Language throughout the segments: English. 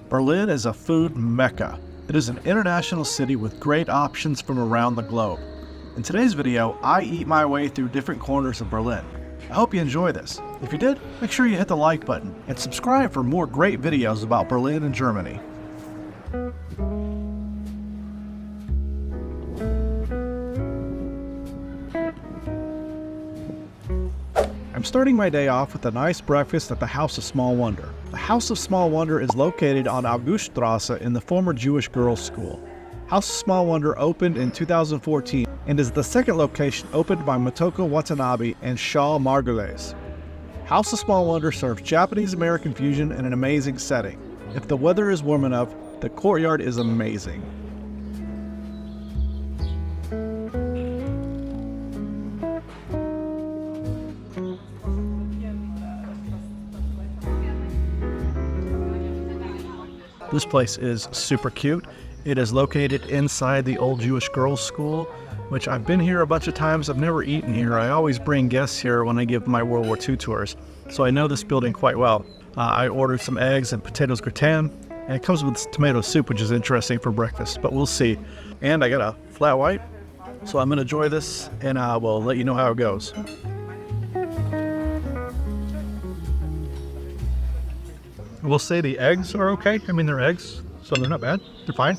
Berlin is a food mecca. It is an international city with great options from around the globe. In today's video, I eat my way through different corners of Berlin. I hope you enjoy this. If you did, make sure you hit the like button and subscribe for more great videos about Berlin and Germany. I'm starting my day off with a nice breakfast at the House of Small Wonder. The House of Small Wonder is located on Auguststraße in the former Jewish girls' school. House of Small Wonder opened in 2014 and is the second location opened by Motoko Watanabe and Shaw Margulies. House of Small Wonder serves Japanese-American fusion in an amazing setting. If the weather is warm enough, the courtyard is amazing. This place is super cute. It is located inside the old Jewish girls' school, which I've been here a bunch of times. I've never eaten here. I always bring guests here when I give my World War II tours, so I know this building quite well. I ordered some eggs and potatoes gratin, and it comes with tomato soup, which is interesting for breakfast, but we'll see. And I got a flat white, so I'm gonna enjoy this, and I will let you know how it goes. We'll say the eggs are okay. I mean, they're eggs, so they're not bad. They're fine.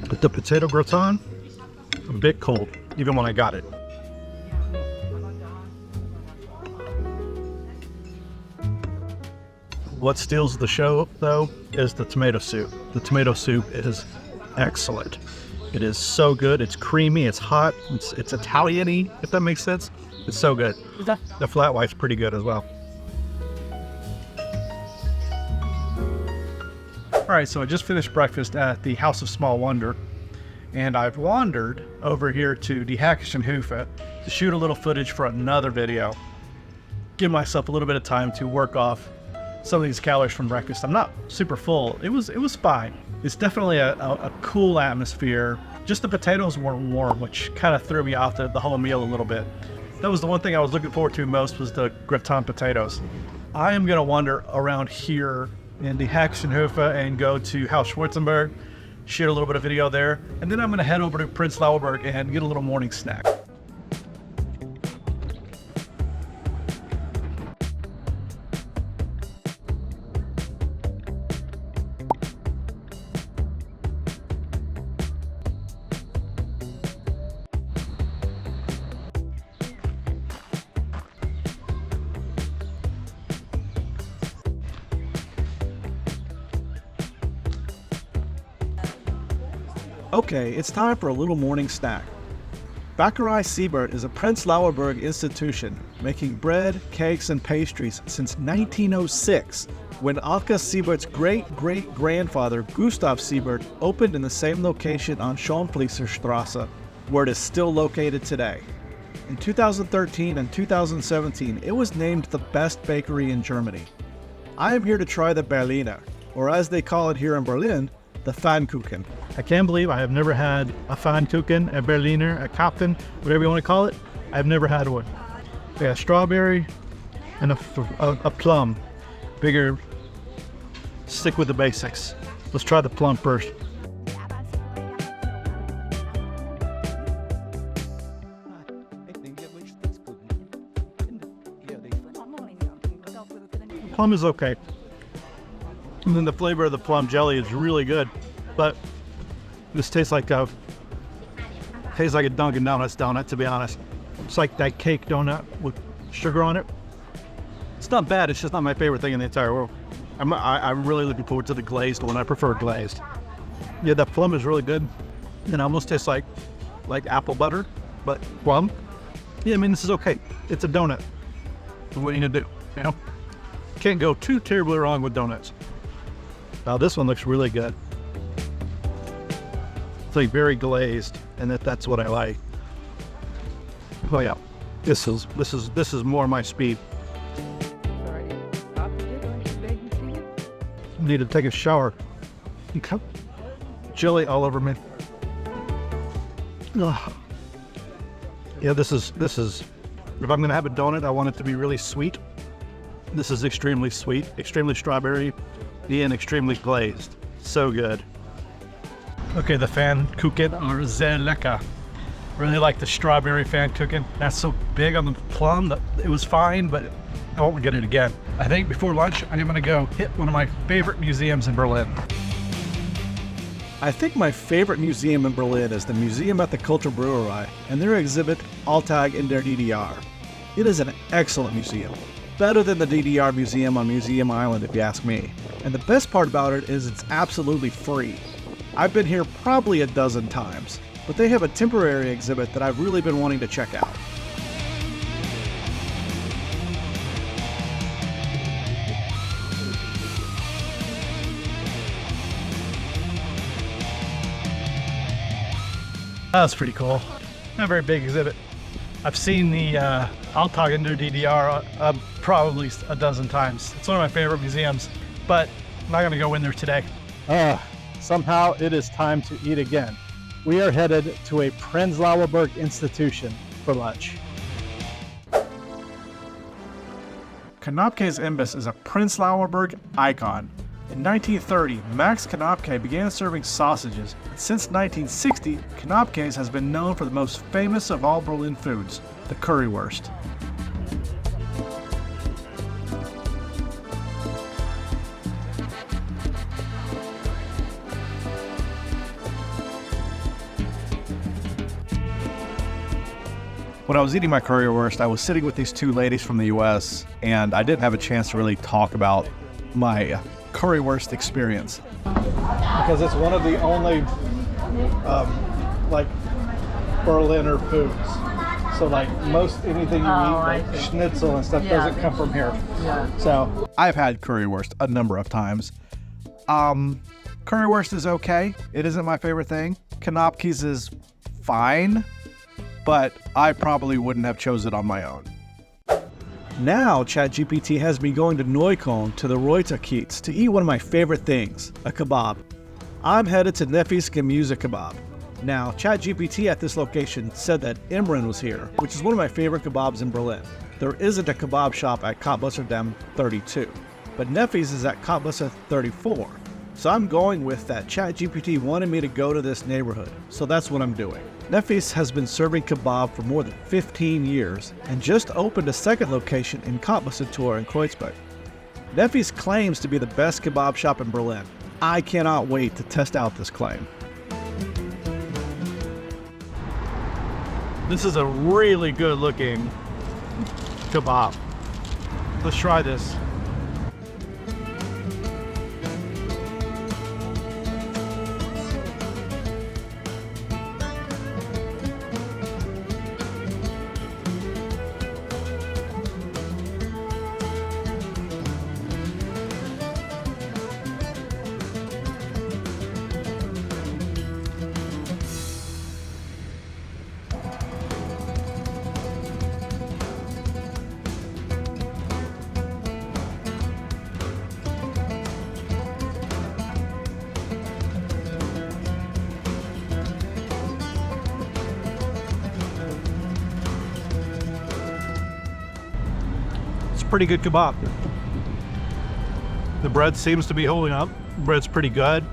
But the potato gratin, a bit cold, even when I got it. What steals the show, though, is the tomato soup. The tomato soup is excellent. It is so good. It's creamy, it's hot, it's Italian-y, if that makes sense. It's so good. The flat white's pretty good as well. All right, so I just finished breakfast at the House of Small Wonder, and I've wandered over here to Die Schönfließer to shoot a little footage for another video. Give myself a little bit of time to work off some of these calories from breakfast. I'm not super full. It was fine. It's definitely a cool atmosphere. Just the potatoes were warm, which kind of threw me off the whole meal a little bit. That was the one thing I was looking forward to most, was the gratin potatoes. I am gonna wander around here in the Schönhauser and go to Haus Schwarzenberg, shoot a little bit of video there, and then I'm gonna head over to Prinzlauer and get a little morning snack. Okay, it's time for a little morning snack. Bäckerei Siebert is a Prinzlauer institution, making bread, cakes, and pastries since 1906, when Anke Siebert's great-great-grandfather Gustav Siebert opened in the same location on Schönfließer Str, where it is still located today. In 2013 and 2017, it was named the best bakery in Germany. I am here to try the Berliner, or as they call it here in Berlin, the Pfannkuchen. I can't believe I have never had a Pfannkuchen, a Berliner, a Kapfen, whatever you want to call it. I've never had one. They got a strawberry and a plum. Bigger, stick with the basics. Let's try the plum first. Plum is okay. And then the flavor of the plum jelly is really good, but this tastes like a Dunkin' Donuts donut, to be honest. It's like that cake donut with sugar on it. It's not bad, it's just not my favorite thing in the entire world. I'm really looking forward to the glazed one. I prefer glazed. Yeah, that plum is really good. It almost tastes like apple butter, but plum. Yeah, I mean, this is okay. It's a donut. What are you gonna do, you know? Can't go too terribly wrong with donuts. Now this one looks really good. It's like very glazed, and that's what I like. Oh yeah, this is more my speed. Need to take a shower. Jelly all over me. Ugh. Yeah, this is. If I'm gonna have a donut, I want it to be really sweet. This is extremely sweet, extremely strawberry, and extremely glazed. So good. Okay, the Pfannkuchen are sehr lecker. Really like the strawberry Pfannkuchen. That's so big on the plum that it was fine, but I won't get it again. I think before lunch, I'm gonna go hit one of my favorite museums in Berlin. I think my favorite museum in Berlin is the Museum at the Kulturbrauerei and their exhibit Alltag in der DDR. It is an excellent museum. Better than the DDR Museum on Museum Island, if you ask me. And the best part about it is it's absolutely free. I've been here probably a dozen times, but they have a temporary exhibit that I've really been wanting to check out. That's pretty cool. Not a very big exhibit. I've seen the Alltag in der DDR probably a dozen times. It's one of my favorite museums, but I'm not gonna go in there today. Somehow it is time to eat again. We are headed to a Prinzlauer institution for lunch. Konnopke's Imbiss is a Prinzlauer icon. In 1930, Max Konnopke began serving sausages. Since 1960, Konnopke's has been known for the most famous of all Berlin foods, the currywurst. When I was eating my currywurst, I was sitting with these two ladies from the US, and I didn't have a chance to really talk about my currywurst experience. Because it's one of the only, like, Berliner foods. So, like, most anything you eat, like schnitzel and stuff, doesn't come from here. Yeah. So, I've had currywurst a number of times. Currywurst is okay. It isn't my favorite thing. Konnopke's is fine, but I probably wouldn't have chosen it on my own. Now, ChatGPT has me going to Neukölln to the Reuterkiez to eat one of my favorite things, a kebab. I'm headed to Nefis Gemüse Kebab. Now, ChatGPT at this location said that Imren was here, which is one of my favorite kebabs in Berlin. There isn't a kebab shop at Kottbusser Damm 32, but Nefis is at Kottbusser 34. So I'm going with that. ChatGPT wanted me to go to this neighborhood, so that's what I'm doing. Nefis has been serving kebab for more than 15 years and just opened a second location in Kottbusser in Kreuzberg. Nefis claims to be the best kebab shop in Berlin. I cannot wait to test out this claim. This is a really good looking kebab. Let's try this. Pretty good kebab. The bread seems to be holding up. The bread's pretty good.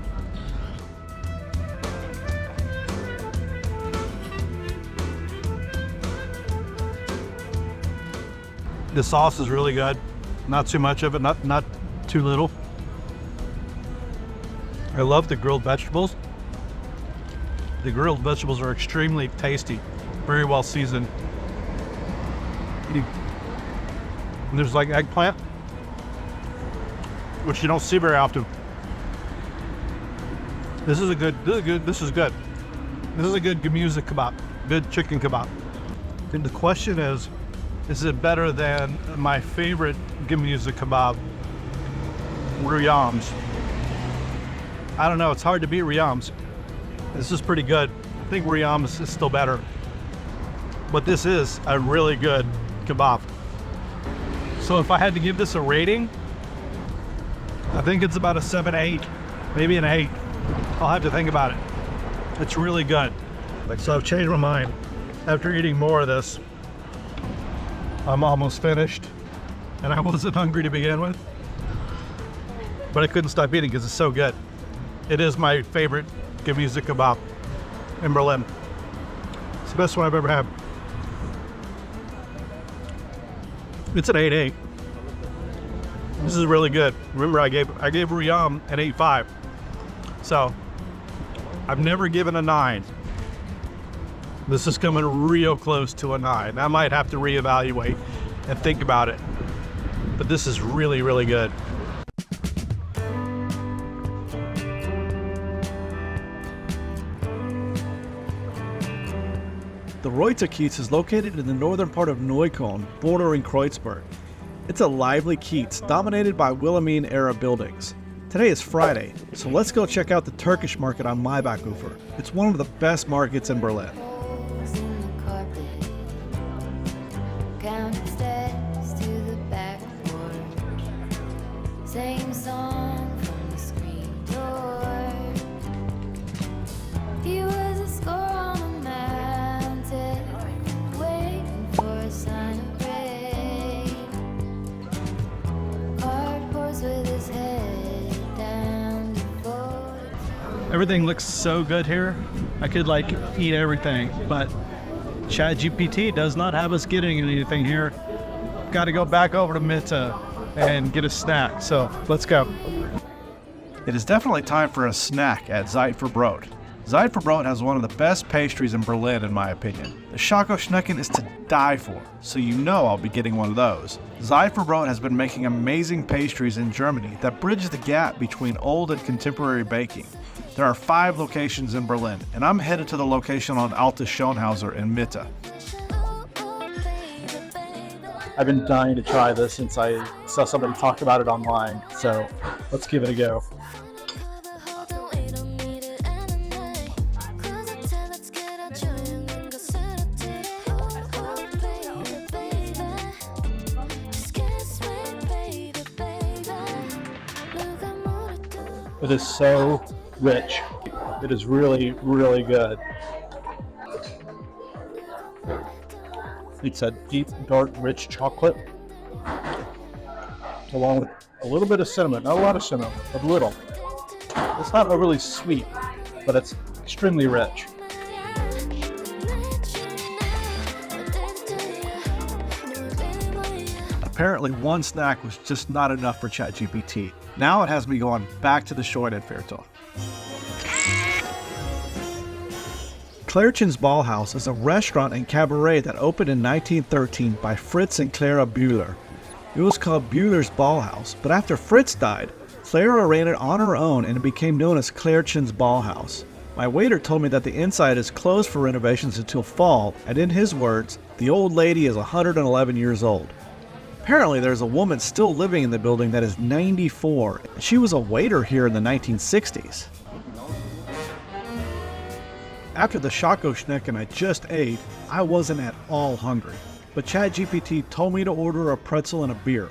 The sauce is really good. Not too much of it, not too little. I love the grilled vegetables. The grilled vegetables are extremely tasty, very well seasoned. And there's like eggplant, which you don't see very often. This is good. This is good. This is a good Gemüse kebab, good chicken kebab. And the question is it better than my favorite Gemüse kebab, Rüyams? I don't know. It's hard to beat Rüyams. This is pretty good. I think Rüyams is still better, but this is a really good kebab. So if I had to give this a rating, I think it's about a 7-8, maybe an 8. I'll have to think about it. It's really good. So I've changed my mind. After eating more of this, I'm almost finished. and I wasn't hungry to begin with. But I couldn't stop eating because it's so good. It is my favorite Gemüse kebab in Berlin. It's the best one I've ever had. It's an 8.8. This is really good. Remember, I gave Riyam an 8.5. So I've never given a 9. This is coming real close to a 9. I might have to reevaluate and think about it. But this is really, really good. The Reuterkiez is located in the northern part of Neukölln, bordering Kreuzberg. It's a lively Kiez dominated by Wilhelmine-era buildings. Today is Friday, so let's go check out the Turkish market on Maybach-Ufer. It's one of the best markets in Berlin. Same song from the screen door. He was a score on a mountain, waiting for a sign of rain. Hard pours with his head down before. Everything looks so good here. I could like eat everything, but ChatGPT does not have us getting anything here. Got to go back over to Mitte and get a snack. So let's go. It is definitely time for a snack at Zeit for Brot. Zeit for Brot has one of the best pastries in Berlin, in my opinion. The Schokoschnecken is to die for, so you know I'll be getting one of those. Zeit for Brot has been making amazing pastries in Germany that bridge the gap between old and contemporary baking. There are 5 locations in Berlin, and I'm headed to the location on Alte Schönhauser in Mitte. I've been dying to try this since I saw somebody talk about it online. So let's give it a go. It is so rich. It is really, really good. It's a deep, dark, rich chocolate, along with a little bit of cinnamon. Not a lot of cinnamon, but a little. It's not overly sweet, but it's extremely rich. Apparently one snack was just not enough for ChatGPT. Now it has me going back to the Schönfließer. Clärchens Ballhaus is a restaurant and cabaret that opened in 1913 by Fritz and Clara Bühler. It was called Bühler's Ballhaus, but after Fritz died, Clara ran it on her own and it became known as Clärchens Ballhaus. My waiter told me that the inside is closed for renovations until fall, and in his words, the old lady is 111 years old. Apparently there's a woman still living in the building that is 94, and she was a waiter here in the 1960s. After the Schokoschnecken I just ate, I wasn't at all hungry, but ChatGPT told me to order a pretzel and a beer.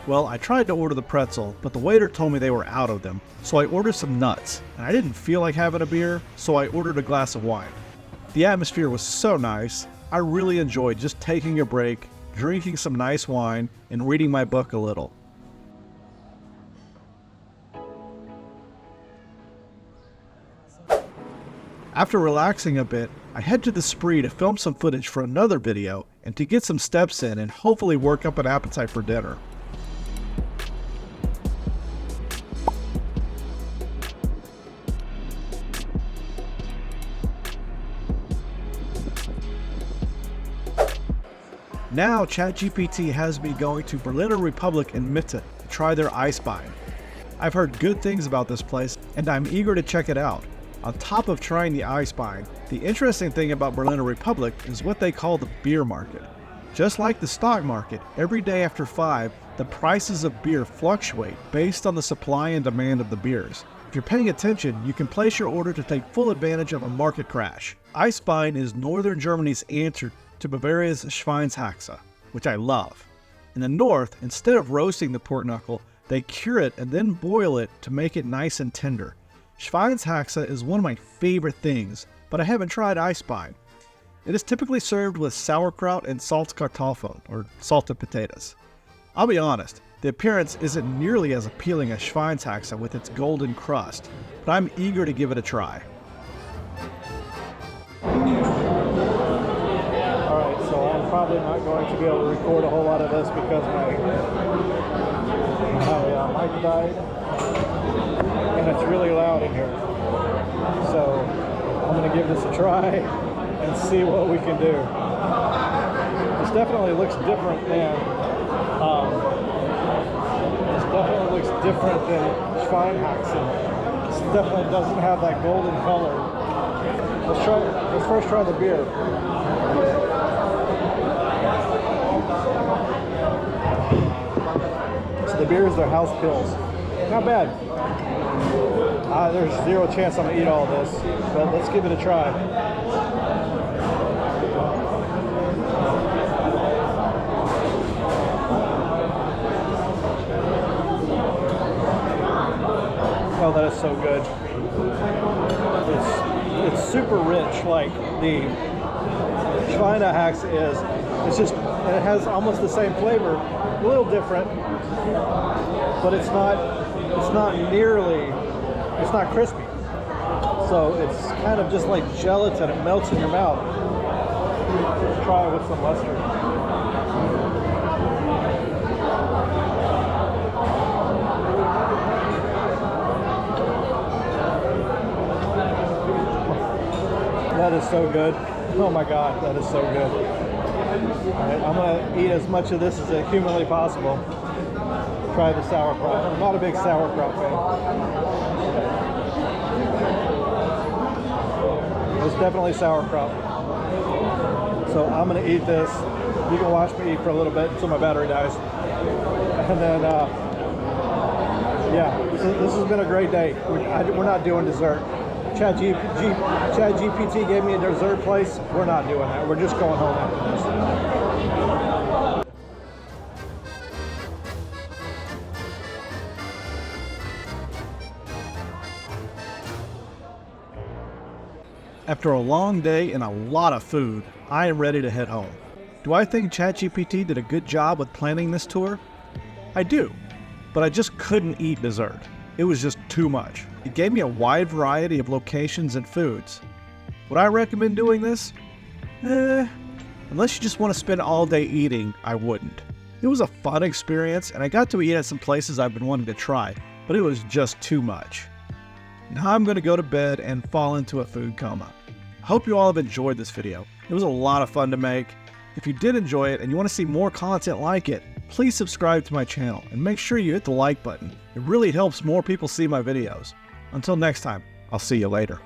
Well, I tried to order the pretzel, but the waiter told me they were out of them, so I ordered some nuts, and I didn't feel like having a beer, so I ordered a glass of wine. The atmosphere was so nice, I really enjoyed just taking a break, drinking some nice wine, and reading my book a little. After relaxing a bit, I head to the Spree to film some footage for another video and to get some steps in and hopefully work up an appetite for dinner. Now ChatGPT has me going to Berliner Republik in Mitte to try their Eisbein. I've heard good things about this place and I'm eager to check it out. On top of trying the Eisbein, the interesting thing about Berliner Republik is what they call the beer market. Just like the stock market, every day after 5, the prices of beer fluctuate based on the supply and demand of the beers. If you're paying attention, you can place your order to take full advantage of a market crash. Eisbein is northern Germany's answer to Bavaria's Schweinshaxe, which I love. In the north, instead of roasting the pork knuckle, they cure it and then boil it to make it nice and tender. Schweinshaxe is one of my favorite things, but I haven't tried Eisbein. It is typically served with sauerkraut and Salzkartoffeln, or salted potatoes. I'll be honest, the appearance isn't nearly as appealing as Schweinshaxe with its golden crust, but I'm eager to give it a try. Alright, so I'm probably not going to be able to record a whole lot of this because my mic died and it's really loud in here. So I'm going to give this a try and see what we can do. This definitely looks different than Schweinhaxen. This definitely doesn't have that golden color. Let's first try the beer. So the beer is their house pills. Not bad. There's zero chance I'm gonna eat all this, but let's give it a try. Oh, that is so good. It's super rich, like the Schweinehaxe is. It has almost the same flavor, a little different, but it's not crispy. So it's kind of just like gelatin. It melts in your mouth. Let's try it with some mustard. That is so good. Oh my God, that is so good. All right, I'm gonna eat as much of this as humanly possible. Try the sauerkraut. I'm not a big sauerkraut fan. It's definitely sauerkraut. So I'm gonna eat this. You can watch me eat for a little bit until my battery dies. And then, yeah, this has been a great day. We're not doing dessert. ChatGPT gave me a dessert place. We're not doing that. We're just going home after this. After a long day and a lot of food, I am ready to head home. Do I think ChatGPT did a good job with planning this tour? I do, but I just couldn't eat dessert. It was just too much. It gave me a wide variety of locations and foods. Would I recommend doing this? Unless you just want to spend all day eating, I wouldn't. It was a fun experience and I got to eat at some places I've been wanting to try, but it was just too much. Now I'm going to go to bed and fall into a food coma. I hope you all have enjoyed this video. It was a lot of fun to make. If you did enjoy it and you want to see more content like it, please subscribe to my channel and make sure you hit the like button. It really helps more people see my videos. Until next time, I'll see you later.